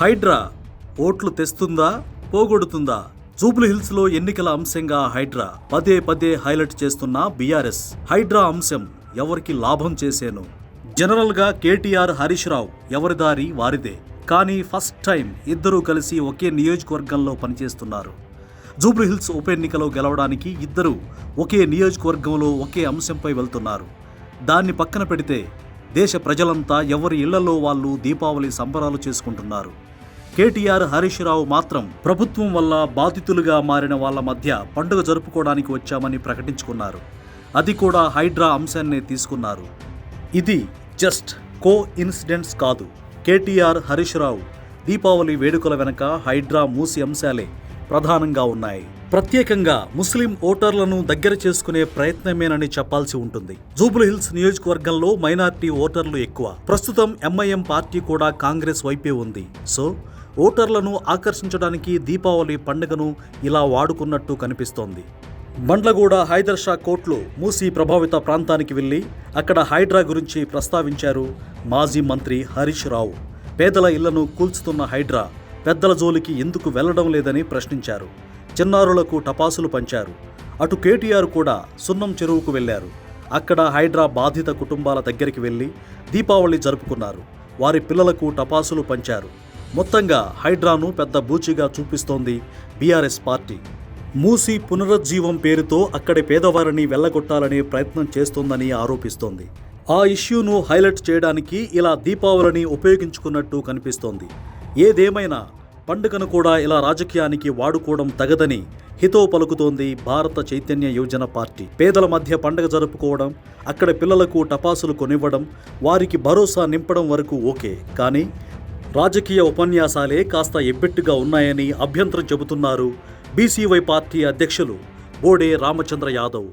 హైడ్రా ఓట్లు తెస్తుందా, పోగొడుతుందా? జూబ్లీహిల్స్లో ఎన్నికల అంశంగా హైడ్రా పదే పదే హైలైట్ చేస్తున్న బీఆర్ఎస్. హైడ్రా అంశం ఎవరికి లాభం చేసేను? జనరల్గా కేటీఆర్, హరీష్ రావు ఎవరి దారి వారిదే. కానీ ఫస్ట్ టైం ఇద్దరూ కలిసి ఒకే నియోజకవర్గంలో పనిచేస్తున్నారు. జూబ్లీహిల్స్ ఉప ఎన్నికలో గెలవడానికి ఇద్దరూ ఒకే నియోజకవర్గంలో ఒకే అంశంపై వెళ్తున్నారు. దాన్ని పక్కన పెడితే దేశ ప్రజలంతా ఎవరి ఇళ్లలో వాళ్ళు దీపావళి సంబరాలు చేసుకుంటున్నారు. కేటీఆర్, హరీష్ రావు మాత్రం ప్రభుత్వం వల్ల బాధితులుగా మారిన వాళ్ళ మధ్య పండుగ జరుపుకోవడానికి వచ్చామని ప్రకటించుకున్నారు. అది కూడా హైడ్రా అంశాన్నే తీసుకున్నారు. ఇది జస్ట్ కో ఇన్సిడెంట్స్ కాదు. కేటీఆర్, హరీష్ రావు దీపావళి వేడుకల వెనక హైడ్రా మూసి అంశాలే ప్రధానంగా ఉన్నాయి. ప్రత్యేకంగా ముస్లిం ఓటర్లను దగ్గర చేసుకునే ప్రయత్నమేనని చెప్పాల్సి ఉంటుంది. జూబ్లీహిల్స్ నియోజకవర్గంలో మైనారిటీ ఓటర్లు ఎక్కువ. ప్రస్తుతం ఎంఐఎం పార్టీ కూడా కాంగ్రెస్ వైపే ఉంది. సో ఓటర్లను ఆకర్షించడానికి దీపావళి పండుగను ఇలా వాడుకున్నట్టు కనిపిస్తోంది. బండ్లగూడ హైదర్ షా కోర్టులో మూసీ ప్రభావిత ప్రాంతానికి వెళ్లి అక్కడ హైడ్రా గురించి ప్రస్తావించారు మాజీ మంత్రి హరీష్ రావు. పేదల ఇళ్లను కూల్చుతున్న హైడ్రా పెద్దల జోలికి ఎందుకు వెళ్లడం లేదని ప్రశ్నించారు. చిన్నారులకు టపాసులు పంచారు. అటు కేటీఆర్ కూడా సున్నం చెరువుకు వెళ్లారు. అక్కడ హైడ్రా బాధిత కుటుంబాల దగ్గరికి వెళ్లి దీపావళి జరుపుకున్నారు. వారి పిల్లలకు టపాసులు పంచారు. మొత్తంగా హైడ్రాను పెద్ద బూచిగా చూపిస్తోంది బీఆర్ఎస్ పార్టీ. మూసీ పునరుజ్జీవం పేరుతో అక్కడి పేదవారిని వెళ్లగొట్టాలనే ప్రయత్నం చేస్తోందని ఆరోపిస్తోంది. ఆ ఇష్యూను హైలైట్ చేయడానికి ఇలా దీపావళిని ఉపయోగించుకున్నట్టు కనిపిస్తోంది. ఏదేమైనా పండుగను కూడా ఇలా రాజకీయానికి వాడుకోవడం తగదని హితవు పలుకుతోంది భారత చైతన్య యువజన పార్టీ. పేదల మధ్య పండుగ జరుపుకోవడం, అక్కడ పిల్లలకు టపాసులు కొనివ్వడం, వారికి భరోసా నింపడం వరకు ఓకే. కానీ రాజకీయ ఉపన్యాసాలే కాస్త ఎబ్బెట్టుగా ఉన్నాయని అభ్యంతరం చెబుతున్నారు బీసీవై పార్టీ అధ్యక్షులు బోడే రామచంద్ర యాదవ్.